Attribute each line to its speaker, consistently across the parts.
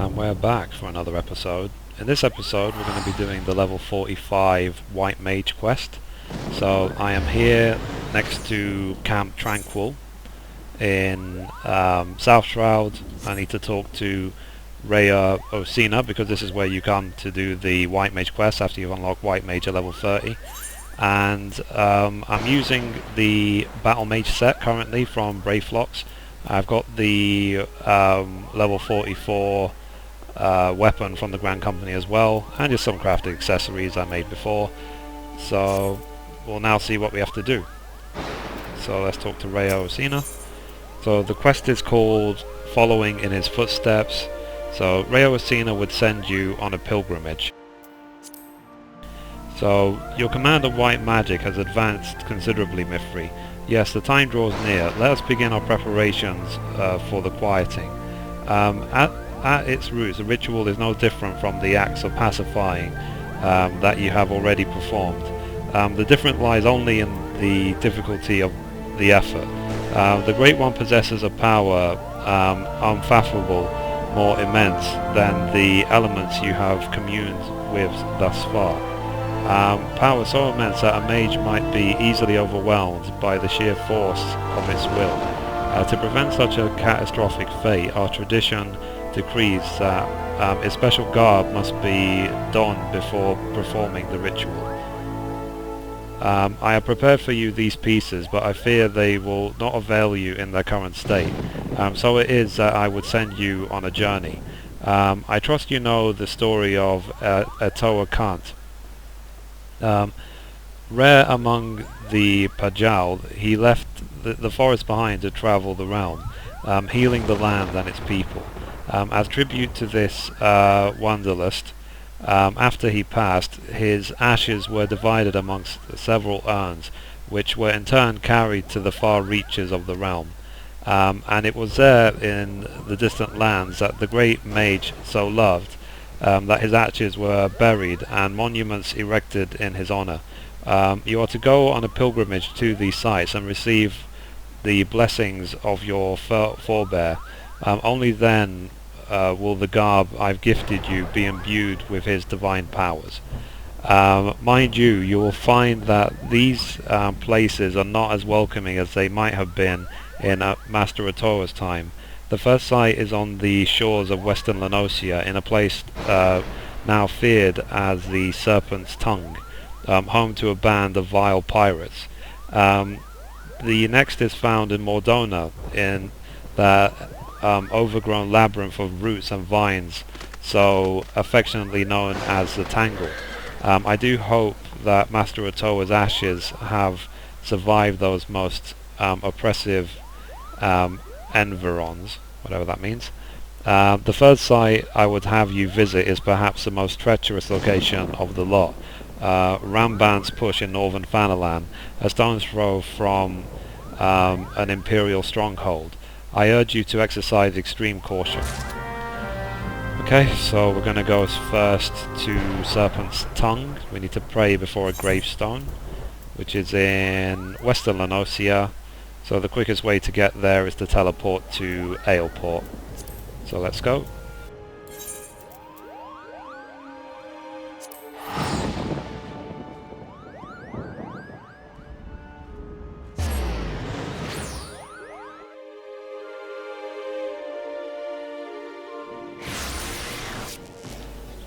Speaker 1: And we're back for another episode. In this episode we're going to be doing the level 45 White Mage quest. So I am here next to Camp Tranquil in South Shroud. I need to talk to Rhea Osina because this is where you come to do the White Mage quest after you've unlocked White Mage at level 30. And I'm using the Battle Mage set currently from Brayflox. I've got the level 44 weapon from the Grand Company as well, and just some crafted accessories I made before. So we'll now see what we have to do. So let's talk to Rhea Osina. So the quest is called Following in His Footsteps. So Rhea Osina would send you on a pilgrimage. So your command of white magic has advanced considerably, Mithrie. Yes, the time draws near. Let us begin our preparations for the quieting. At its roots, the ritual is no different from the acts of pacifying that you have already performed. The difference lies only in the difficulty of the effort. The Great One possesses a power unfathomable, more immense than the elements you have communed with thus far. Power so immense that a mage might be easily overwhelmed by the sheer force of its will. To prevent such a catastrophic fate, our tradition decrees that a special garb must be donned before performing the ritual. I have prepared for you these pieces, but I fear they will not avail you in their current state. So it is that I would send you on a journey. I trust you know the story of Atoa Kant. Rare among the Pajal, he left the forest behind to travel the realm, healing the land and its people. As tribute to this wanderlust, after he passed, his ashes were divided amongst several urns, which were in turn carried to the far reaches of the realm. And it was there in the distant lands that the great mage so loved that his ashes were buried and monuments erected in his honor. You are to go on a pilgrimage to these sites and receive the blessings of your forebear. Only then will the garb I've gifted you be imbued with his divine powers. Mind you, you will find that these places are not as welcoming as they might have been in Master Atoa's time. The first site is on the shores of western Lanosia, in a place now feared as the Serpent's Tongue, home to a band of vile pirates. The next is found in Mordona, in the overgrown labyrinth of roots and vines, so affectionately known as the Tangle. I do hope that Master Atoa's ashes have survived those most oppressive environs, whatever that means. The third site I would have you visit is perhaps the most treacherous location of the lot. Ramban's Push in northern Fanalan, a stone's throw from an imperial stronghold. I urge you to exercise extreme caution. Okay, so we're going to go first to Serpent's Tongue. We need to pray before a gravestone, which is in western Lanosia. So the quickest way to get there is to teleport to Aleport. So let's go.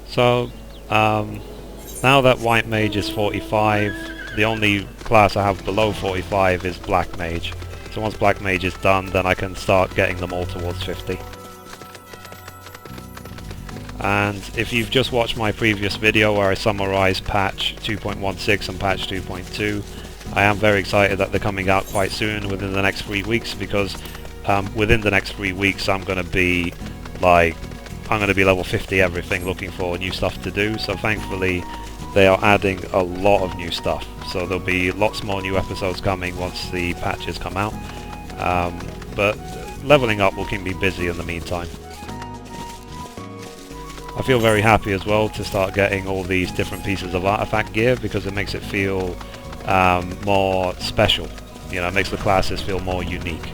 Speaker 1: So now that White Mage is 45, the only class I have below 45 is Black Mage. So once Black Mage is done, then I can start getting them all towards 50. And if you've just watched my previous video where I summarized patch 2.16 and patch 2.2, I am very excited that they're coming out quite soon, within the next 3 weeks, because within the next 3 weeks I'm going to be level 50 everything, looking for new stuff to do. So thankfully they are adding a lot of new stuff, so there'll be lots more new episodes coming once the patches come out. But leveling up will keep me busy in the meantime. I feel very happy as well to start getting all these different pieces of artifact gear, because it makes it feel more special. You know, it makes the classes feel more unique.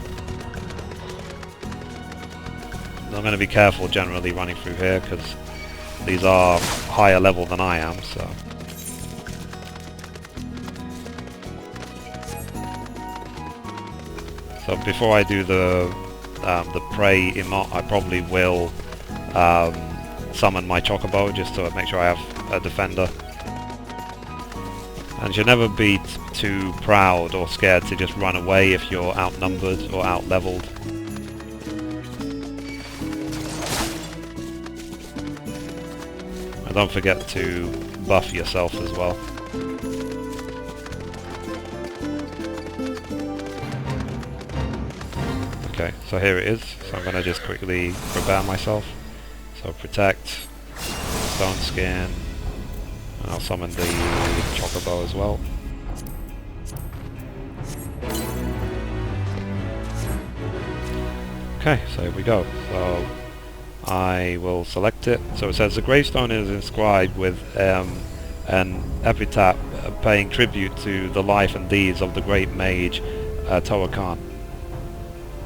Speaker 1: I'm going to be careful generally running through here because these are higher level than I am, so... So before I do the prey emote, I probably will summon my chocobo just to make sure I have a defender. And you should never be too proud or scared to just run away if you're outnumbered or out-leveled. And don't forget to buff yourself as well. Okay, so here it is. So I'm going to just quickly prepare myself. So protect, stone skin, and I'll summon the chocobo as well. Okay, so here we go. So I will select it. So it says the gravestone is inscribed with an epitaph paying tribute to the life and deeds of the great mage Towakan.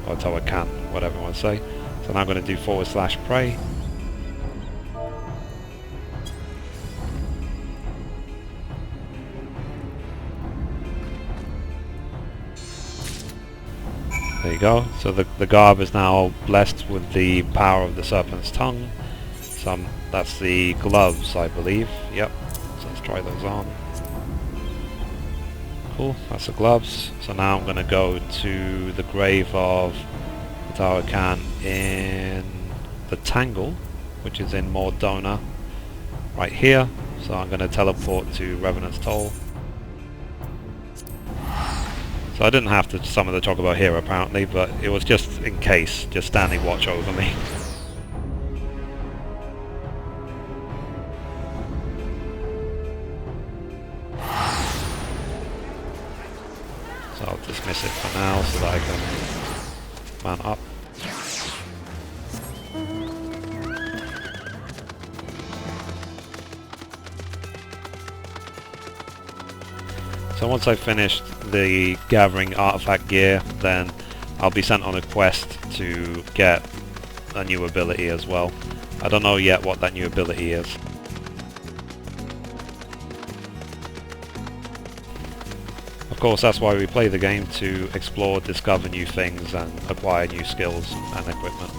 Speaker 1: Or Towakan, whatever you want to say. So now I'm going to do /pray. There you go. So the garb is now blessed with the power of the serpent's tongue. That's the gloves, I believe. Yep. So let's try those on. Cool. That's the gloves. So now I'm going to go to the grave of Towakan in the Tangle, which is in Mordona, right here. So I'm going to teleport to Revenant's Toll. So I didn't have to summon the chocobo here apparently, but it was just in case, just standing watch over me. So I'll dismiss it for now so that I can man up. So once I've finished the gathering artifact gear, then I'll be sent on a quest to get a new ability as well. I don't know yet what that new ability is. Of course, that's why we play the game, to explore, discover new things and acquire new skills and equipment.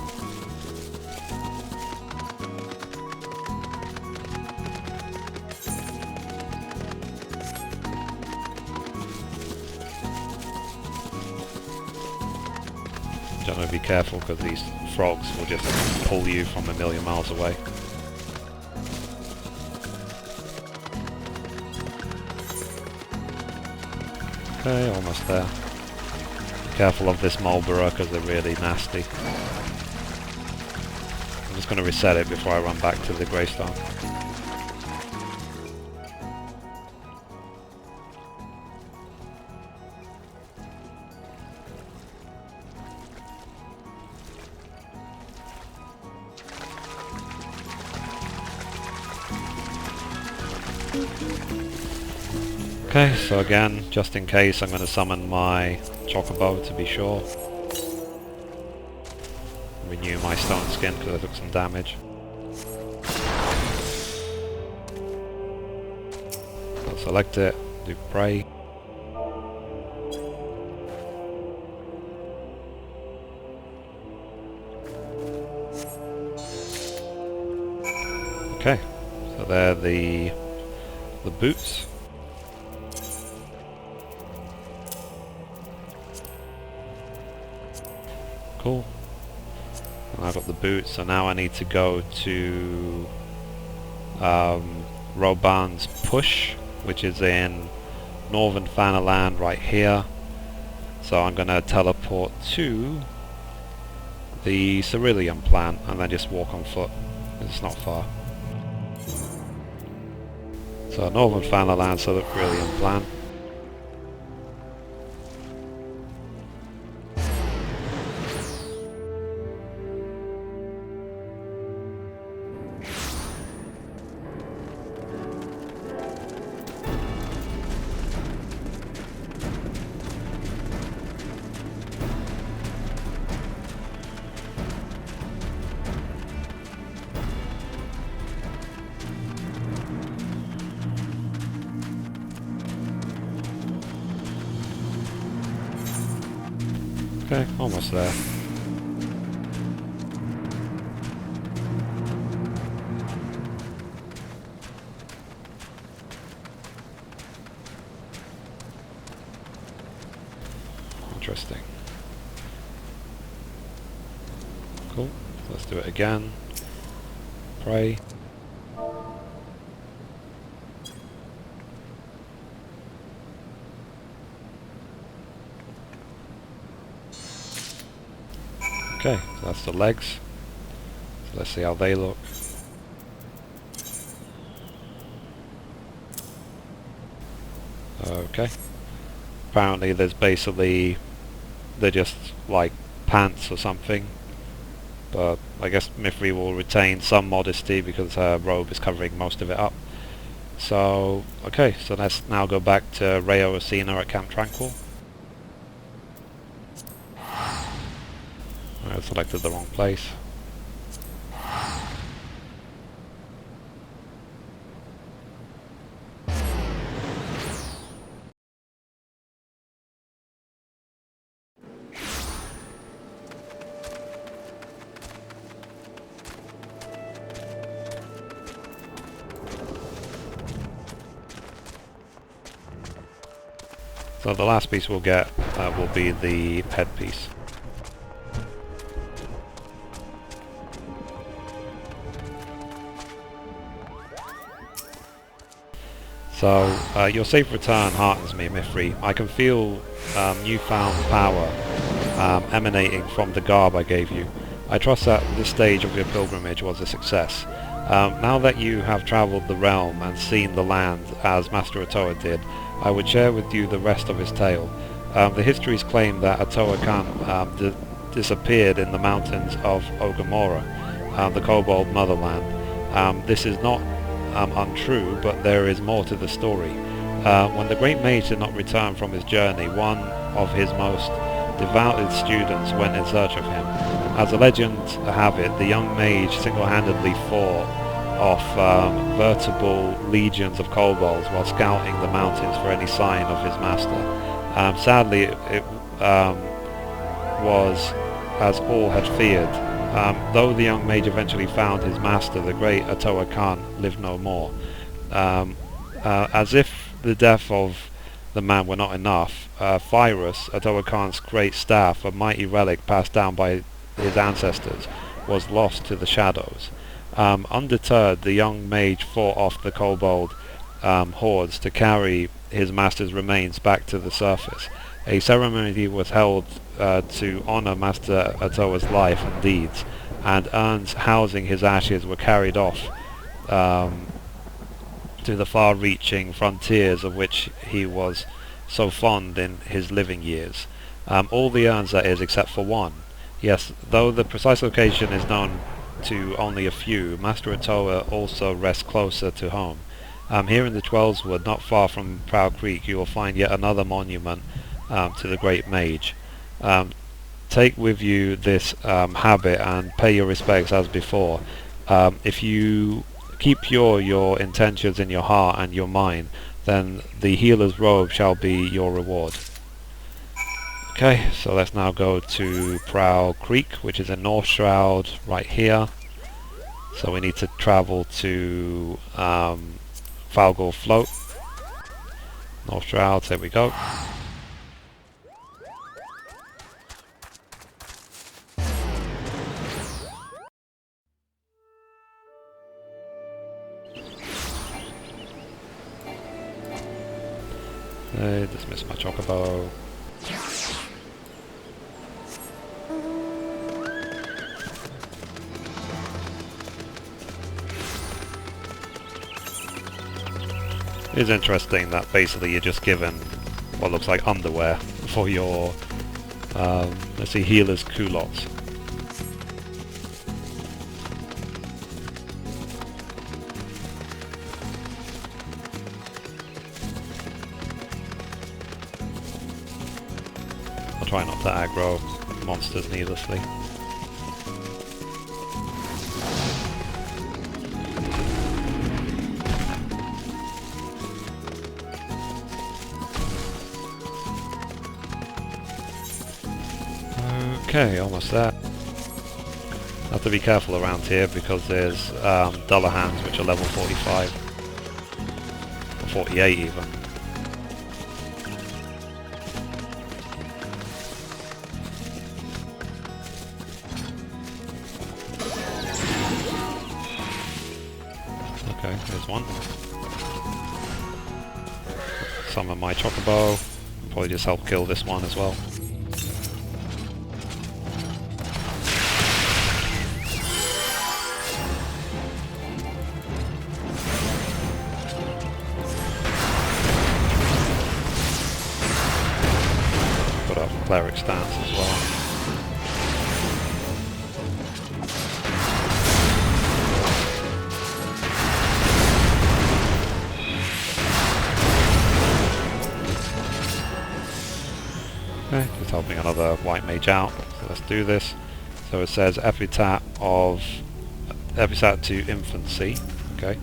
Speaker 1: Generally be careful because these frogs will just pull you from a million miles away. Okay, almost there. Be careful of this Marlborough because they're really nasty. I'm just going to reset it before I run back to the gravestone. Okay, so again, just in case, I'm going to summon my chocobo to be sure. Renew my stone skin because I took some damage. So select it, do pray. Okay, so they're the boots. Cool. And I've got the boots, so now I need to go to Roban's Push, which is in Northern Fanaland right here. So I'm going to teleport to the Cerulean plant and then just walk on foot. It's not far. So Northern Fanaland, Cerulean plant. Okay, almost there. Interesting. Cool. Let's do it again. Pray. Okay, so that's the legs. So let's see how they look. Okay. Apparently there's basically, they're just like pants or something. But I guess Mithrie will retain some modesty because her robe is covering most of it up. So, okay, so let's now go back to Rayo Osina at Camp Tranquil. I selected the wrong place. So the last piece we'll get will be the headpiece. So your safe return heartens me, Mithrie. I can feel newfound power emanating from the garb I gave you. I trust that this stage of your pilgrimage was a success. Now that you have travelled the realm and seen the land as Master Atoa did, I would share with you the rest of his tale. The histories claim that Atoa Khan disappeared in the mountains of Ogamora, the Kobold motherland. This is not untrue, but there is more to the story. When the Great Mage did not return from his journey, one of his most devoted students went in search of him. As the legends have it, the young mage single-handedly fought off veritable legions of kobolds while scouting the mountains for any sign of his master. Sadly, it was as all had feared. Though the young mage eventually found his master, the great Atoa Khan lived no more. As if the death of the man were not enough, Phyrus, Atoa Khan's great staff, a mighty relic passed down by his ancestors, was lost to the shadows. Undeterred, the young mage fought off the kobold hordes to carry his master's remains back to the surface. A ceremony was held to honour Master Atoa's life and deeds, and urns housing his ashes were carried off to the far-reaching frontiers of which he was so fond in his living years. All the urns, that is, except for one. Yes, though the precise location is known to only a few, Master Atoa also rests closer to home. Here in the Twelveswood, not far from Prow Creek, you will find yet another monument to the Great Mage. Take with you this habit and pay your respects as before. If you keep pure your intentions in your heart and your mind, then the healer's robe shall be your reward. Okay, so let's now go to Prow Creek, which is in North Shroud, right here. So we need to travel to Falgor Float. North Shroud, there we go. Dismiss my chocobo. It's interesting that basically you're just given what looks like underwear for your, let's see, healer's culottes. I'll try not to aggro monsters needlessly. Okay, almost there. Have to be careful around here because there's duller hands which are level 45. Or 48 even. Okay, there's one. Summon my chocobo. Probably just help kill this one as well. Put up cleric stance as well. Okay, just helping another white mage out. So let's do this. So it says epitaph to infancy. Okay.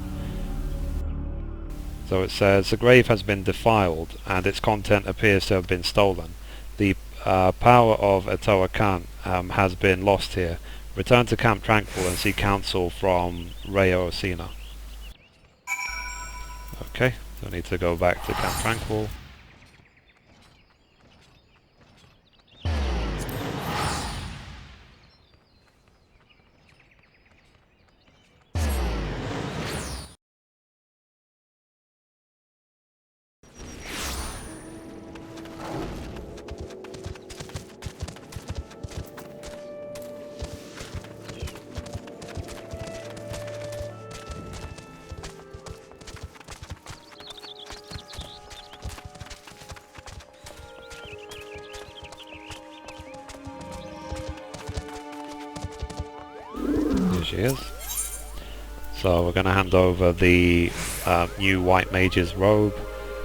Speaker 1: So it says the grave has been defiled and its content appears to have been stolen. The power of Atoa Khan has been lost here. Return to Camp Tranquil and seek counsel from Rhea Osina. Okay, so I need to go back to Camp Tranquil. Here she is. So we're going to hand over the new White Mage's robe.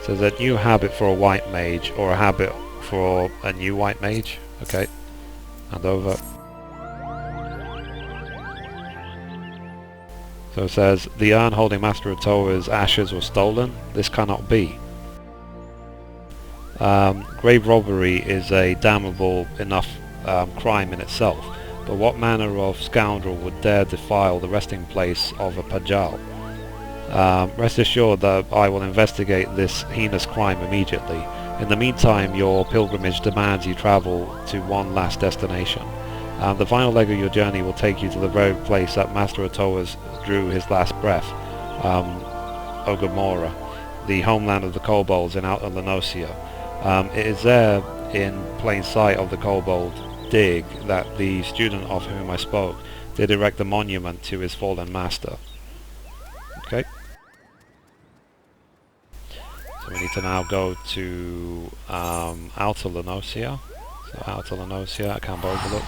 Speaker 1: It says a new habit for a White Mage or a habit for a new White Mage. Okay, hand over. So it says the urn holding Master Atoa's ashes was stolen. This cannot be. Grave robbery is a damnable enough crime in itself. But what manner of scoundrel would dare defile the resting place of a Pajal? Rest assured that I will investigate this heinous crime immediately. In the meantime, your pilgrimage demands you travel to one last destination. The final leg of your journey will take you to the very place that Master Atoa drew his last breath, Ogomora, the homeland of the kobolds in Outer Lenosia. It is there, in plain sight of the kobold dig, that the student of whom I spoke did erect a monument to his fallen master. Okay. So we need to now go to Outer Lenosia. So Outer Lenosia, I can't overlook.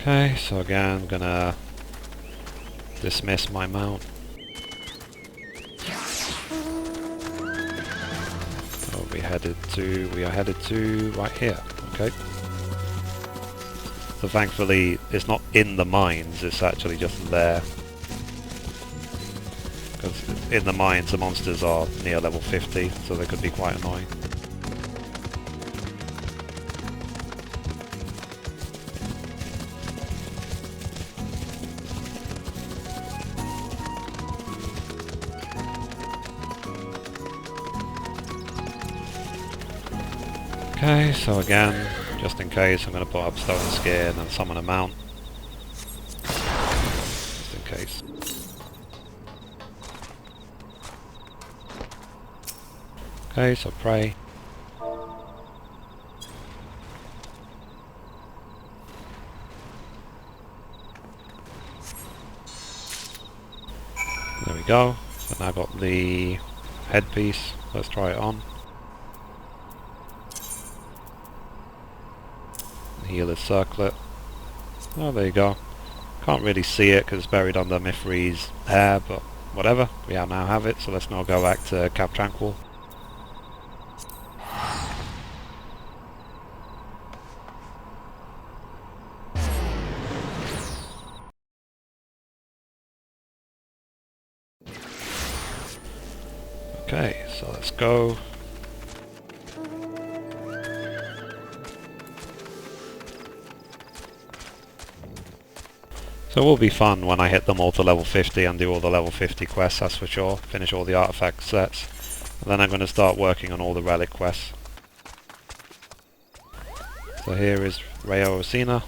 Speaker 1: Okay, so again, I'm gonna dismiss my mount. So we are headed to right here. Okay. So thankfully, it's not in the mines. It's actually just there. Because in the mines, the monsters are near level 50, so they could be quite annoying. Okay, so again, just in case, I'm going to put up stone skin and summon a mount. Just in case. Okay, so pray. There we go. So now I've got the headpiece. Let's try it on. Healer's circlet. Oh, there you go. Can't really see it because it's buried under Mithrie's hair, but whatever. We now have it, so let's now go back to Camp Tranquil. Okay, so let's go. So it will be fun when I hit them all to level 50 and do all the level 50 quests, that's for sure. Finish all the artifact sets. And then I'm going to start working on all the relic quests. So here is Raya Osina.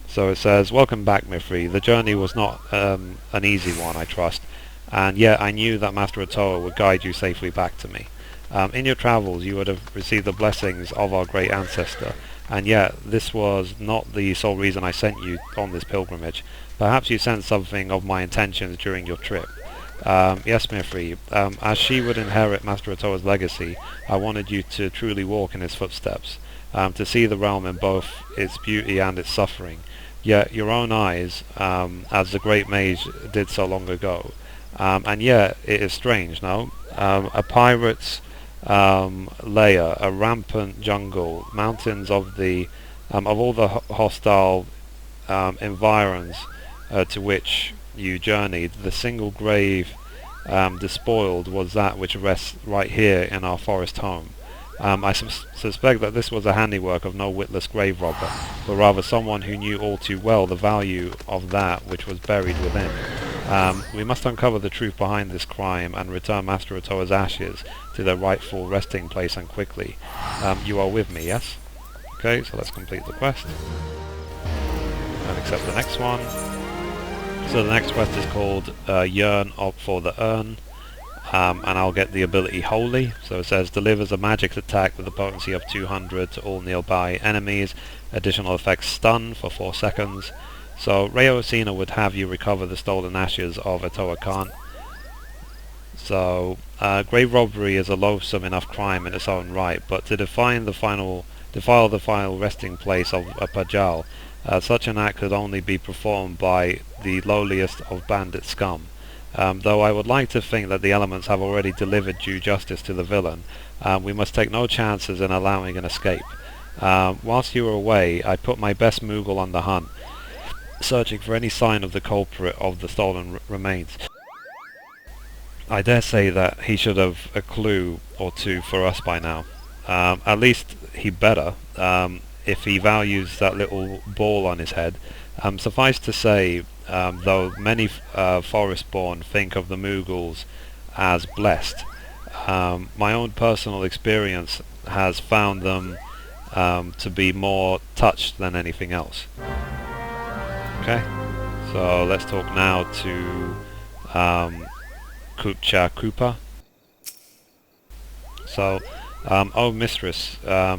Speaker 1: So it says, "Welcome back, Mithrie. The journey was not an easy one, I trust. And yet I knew that Master Atoa would guide you safely back to me. In your travels you would have received the blessings of our great ancestor, and yet this was not the sole reason I sent you on this pilgrimage. Perhaps you sensed something of my intentions during your trip. Yes, Mithrie, as she would inherit Master Atoa's legacy, I wanted you to truly walk in his footsteps, to see the realm in both its beauty and its suffering. Yet your own eyes, as the great mage did so long ago. And yet it is strange, no? A pirate's lair, a rampant jungle, mountains of all the hostile environs to which you journeyed. The single grave despoiled was that which rests right here in our forest home. I suspect that this was a handiwork of no witless grave robber, but rather someone who knew all too well the value of that which was buried within. We must uncover the truth behind this crime and return Master Atoa's ashes to their rightful resting place, and quickly. You are with me, yes? Okay, so let's complete the quest. And accept the next one. So the next quest is called Yearn for the Urn. And I'll get the ability Holy. So it says, delivers a magic attack with a potency of 200 to all nearby enemies. Additional effects stun for 4 seconds. So Raya Osina would have you recover the stolen ashes of Atoa Khan. So grave robbery is a loathsome enough crime in its own right, but to defile the final resting place of a Pajal, such an act could only be performed by the lowliest of bandit scum. Though I would like to think that the elements have already delivered due justice to the villain, we must take no chances in allowing an escape. Whilst you were away, I put my best Moogle on the hunt, searching for any sign of the culprit of the stolen remains. I dare say that he should have a clue or two for us by now. At least he better, if he values that little ball on his head. Suffice to say, though many forest-born think of the Moogles as blessed, my own personal experience has found them to be more touched than anything else. Okay, so let's talk now to Kucha Koopa. So, oh mistress,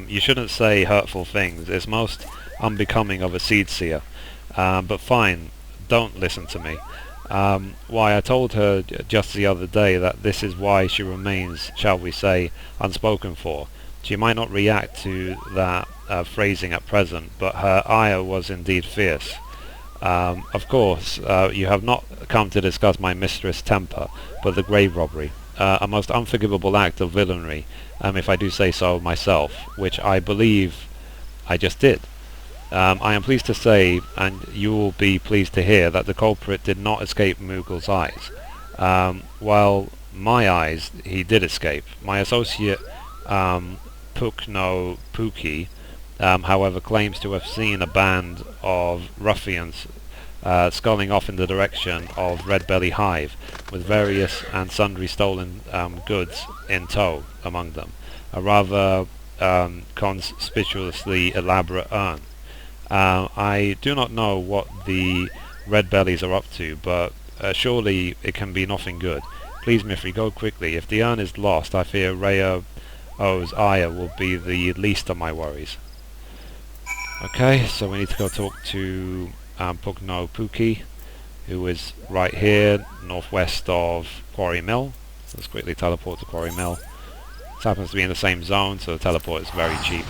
Speaker 1: you shouldn't say hurtful things. It's most unbecoming of a seed seer. But fine, don't listen to me. Why, I told her just the other day that this is why she remains, shall we say, unspoken for. She might not react to that phrasing at present, but her ire was indeed fierce. Of course, you have not come to discuss my mistress' temper, but the grave robbery. A most unforgivable act of villainy, if I do say so myself, which I believe I just did. I am pleased to say, and you will be pleased to hear, that the culprit did not escape Moogle's eyes. While my eyes he did escape. My associate Pukno Puki, however, claims to have seen a band of ruffians sculling off in the direction of Red Belly Hive, with various and sundry stolen goods in tow among them. A rather conspicuously elaborate urn. I do not know what the Red Bellies are up to, but surely it can be nothing good. Please, Mithrie, go quickly. If the urn is lost, I fear Raya O's ire will be the least of my worries. Okay, so we need to go talk to Pugno Puki, who is right here, northwest of Quarry Mill. So let's quickly teleport to Quarry Mill. This happens to be in the same zone, so the teleport is very cheap.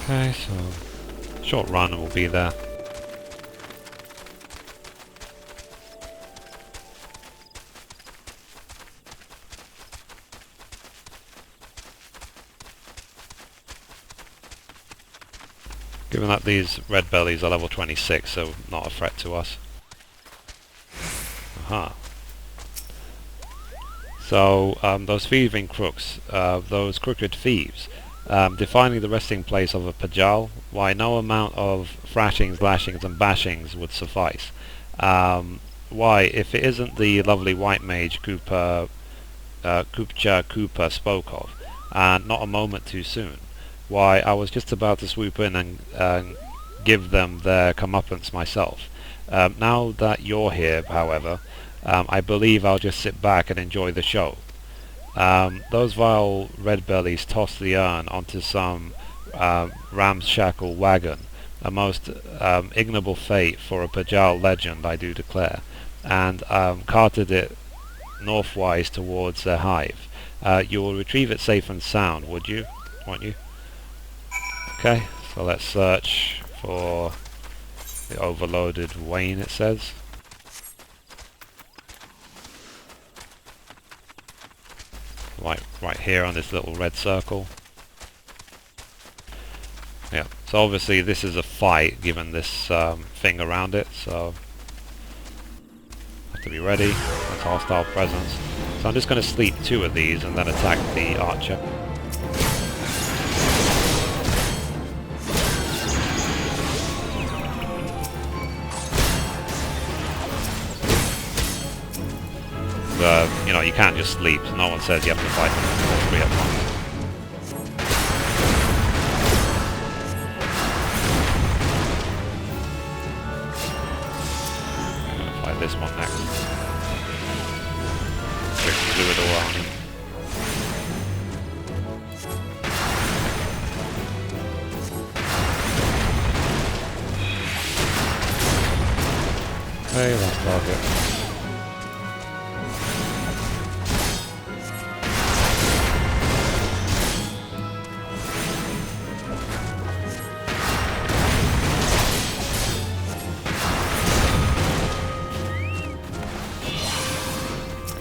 Speaker 1: Okay, so short run and we'll be there. Given that these red bellies are level 26, so not a threat to us. Aha. So, those thieving crooks, those crooked thieves, defining the resting place of a Pajal, why no amount of thrashings, lashings and bashings would suffice. Why, if it isn't the lovely White Mage Kupcha spoke of, and not a moment too soon, why, I was just about to swoop in and give them their comeuppance myself. Now that you're here, however, I believe I'll just sit back and enjoy the show. Those vile red bellies tossed the urn onto some ramshackle wagon, a most ignoble fate for a Pajal legend, I do declare, and carted it northwise towards their hive. You will retrieve it safe and sound, won't you? Okay, so let's search for the overloaded Wayne, it says. Right here on this little red circle. Yeah, so obviously this is a fight given this thing around it, so have to be ready. That's hostile presence. So I'm just going to sleep 2 of these and then attack the archer. You know, you can't just sleep, so no one says you have to fight them all 3 at once. I'm going to fight this one next. Quick fluid all on him. Okay, last target.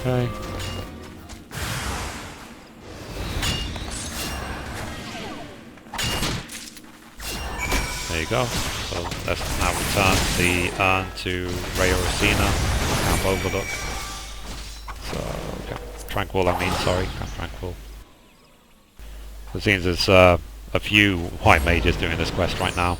Speaker 1: Okay. There you go. So let's now return the urn to Rayosina, Camp Overlook. So, okay. Tranquil, I mean, sorry, Camp Tranquil. So it seems there's a few white mages doing this quest right now.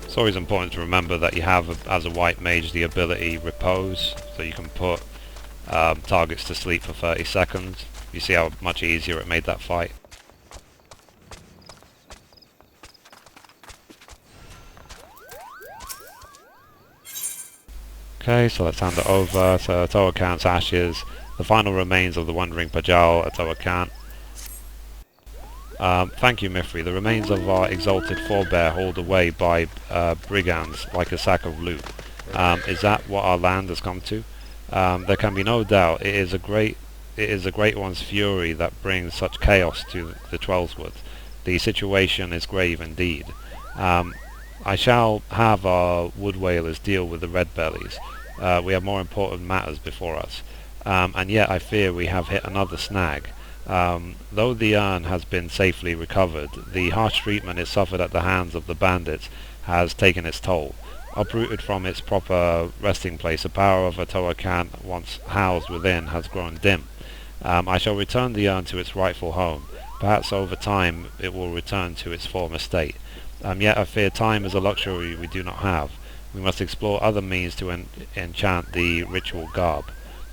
Speaker 1: It's always important to remember that you have, as a white mage, the ability Repose, so you can put targets to sleep for 30 seconds. You see how much easier it made that fight. Okay, so let's hand it over. So Atoacan's ashes, the final remains of the wandering Pajal, Atoacan. Thank you, Mithrie. The remains of our exalted forebear hauled away by brigands like a sack of loot. Is that what our land has come to? There can be no doubt it is a great one's fury that brings such chaos to the Twellsworth. The situation is grave indeed. I shall have our wood whalers deal with the red bellies. We have more important matters before us. And yet I fear we have hit another snag. Though the urn has been safely recovered, the harsh treatment it suffered at the hands of the bandits has taken its toll. Uprooted from its proper resting place, the power of Atoacan once housed within has grown dim. I shall return the urn to its rightful home. Perhaps over time it will return to its former state. Yet I fear time is a luxury we do not have. We must explore other means to enchant the ritual garb.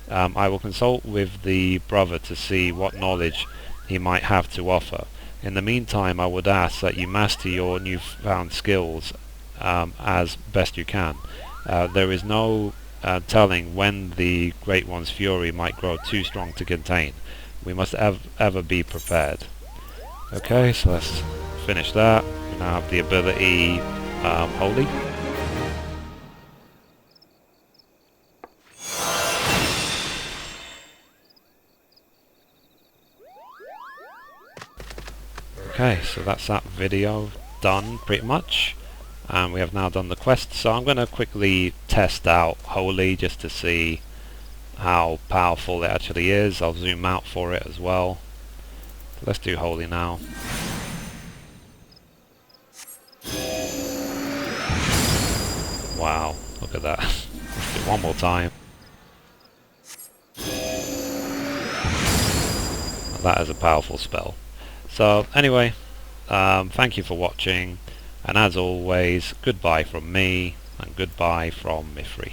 Speaker 1: I will consult with the brother to see what knowledge he might have to offer. In the meantime, I would ask that you master your newfound skills as best you can. There is no telling when the Great One's fury might grow too strong to contain. We must ever be prepared. Okay, so let's finish that. We now have the ability Holy. Okay, so that's that video done pretty much, and we have now done the quest. So I'm going to quickly test out Holy just to see how powerful it actually is. I'll zoom out for it as well. Let's do holy now. Wow, look at that. Let's do it one more time. That is a powerful spell. So anyway, thank you for watching, and as always, goodbye from me, and goodbye from Mithrie.